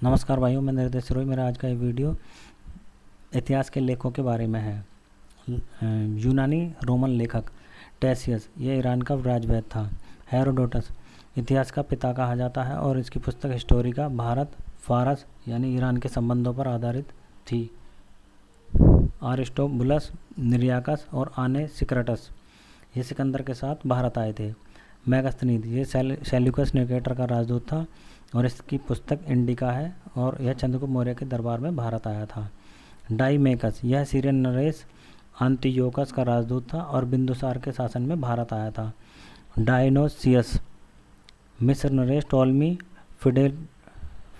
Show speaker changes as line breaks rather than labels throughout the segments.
नमस्कार भाइयों, मैं निर्देश रोय। मेरा आज का ये वीडियो इतिहास के लेखों के बारे में है। यूनानी रोमन लेखक टेसियस, यह ईरान का राजवैद था। हेरोडोटस इतिहास का पिता कहा जाता है और इसकी पुस्तक हिस्टोरिका भारत फारस यानी ईरान के संबंधों पर आधारित थी। अरिस्टोबुलस, निरियाकस और आने सिक्रेटस ये सिकंदर के साथ भारत आए थे। मैगस्थनीद ये सेल्यूकस निकेटर का राजदूत था और इसकी पुस्तक इंडिका है और यह चंद्रगुप्त मौर्य के दरबार में भारत आया था। डाइमेकस यह सीरियन नरेश अंतियोकस का राजदूत था और बिंदुसार के शासन में भारत आया था। डायनोसियस मिस्र नरेश टॉलमी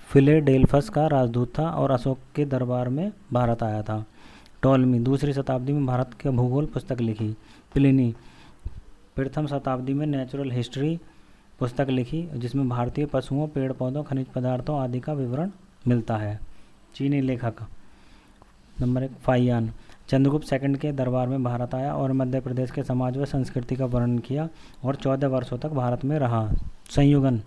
फिलेडेल्फस का राजदूत था और अशोक के दरबार में भारत आया था। टॉलमी दूसरी शताब्दी में भारत के भूगोल पुस्तक लिखी। प्लिनी प्रथम शताब्दी में नेचुरल हिस्ट्री पुस्तक लिखी जिसमें भारतीय पशुओं, पेड़ पौधों, खनिज पदार्थों आदि का विवरण मिलता है। चीनी लेखक नंबर 1 फाहियान चंद्रगुप्त सेकंड के दरबार में भारत आया और मध्य प्रदेश के समाज व संस्कृति का वर्णन किया और 14 वर्षों तक भारत में रहा। संयुगन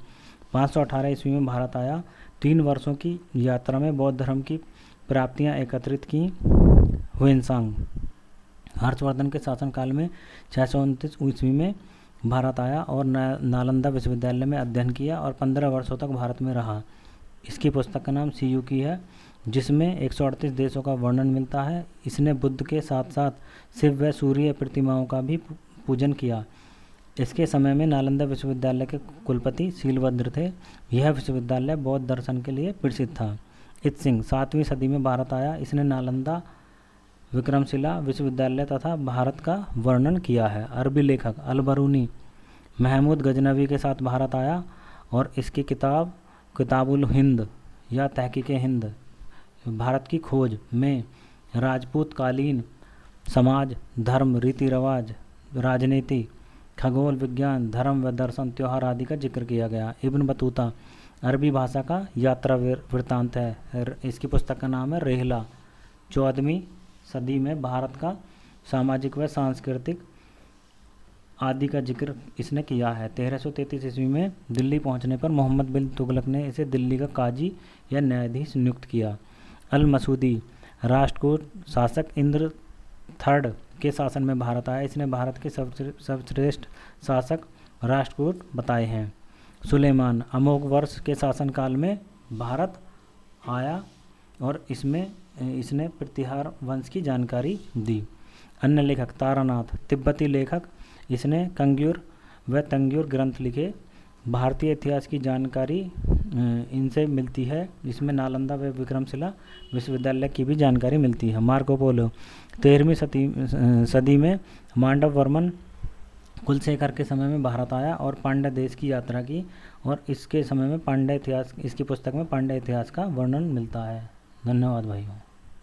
518 ईस्वी में भारत आया। 3 वर्षों की यात्रा में बौद्ध धर्म की प्राप्तियां एकत्रित की। हुएनसांग हर्षवर्धन के शासनकाल में 629 ईस्वी में भारत आया और नालंदा विश्वविद्यालय में अध्ययन किया और 15 वर्षों तक भारत में रहा। इसकी पुस्तक का नाम सीयूकी है जिसमें 138 देशों का वर्णन मिलता है। इसने बुद्ध के साथ साथ शिव व सूर्य प्रतिमाओं का भी पूजन किया। इसके समय में नालंदा विश्वविद्यालय के कुलपति शीलभद्र थे। यह विश्वविद्यालय बौद्ध दर्शन के लिए प्रसिद्ध था। इत्सिंग 7वीं सदी में भारत आया। इसने नालंदा, विक्रमशिला विश्वविद्यालय तथा भारत का वर्णन किया है। अरबी लेखक अलबरूनी महमूद गजनवी के साथ भारत आया और इसकी किताबुल हिंद या तहकीक हिंद भारत की खोज में राजपूत कालीन समाज, धर्म, रीति रिवाज, राजनीति, खगोल विज्ञान, धर्म व दर्शन, त्योहार आदि का जिक्र किया गया। इब्न बतूता अरबी भाषा का यात्रा वृत्तांत है। इसकी पुस्तक का नाम है रेहला। 14वीं सदी में भारत का सामाजिक व सांस्कृतिक आदि का जिक्र इसने किया है। 1333 ईस्वी में दिल्ली पहुंचने पर मोहम्मद बिन तुगलक ने इसे दिल्ली का काजी या न्यायाधीश नियुक्त किया। अल मसूदी राष्ट्रकूट शासक इंद्र थर्ड के शासन में भारत आया। इसने भारत के सर्वश्रेष्ठ शासक राष्ट्रकूट बताए हैं। सुलेमान अमोघ वर्ष के शासनकाल में भारत आया और इसने प्रतिहार वंश की जानकारी दी। अन्य लेखक तारानाथ तिब्बती लेखक, इसने कंग्यूर व तंग्यूर ग्रंथ लिखे। भारतीय इतिहास की जानकारी इनसे मिलती है। इसमें नालंदा व विक्रमशिला विश्वविद्यालय की भी जानकारी मिलती है। मार्को पोलो 13वीं सदी में मांडव वर्मन कुलशेखर के समय में भारत आया और पांड्य देश की यात्रा की और इसके समय में पांड्य इतिहास, इसकी पुस्तक में पांड्य इतिहास का वर्णन मिलता है। धन्यवाद भाइयों।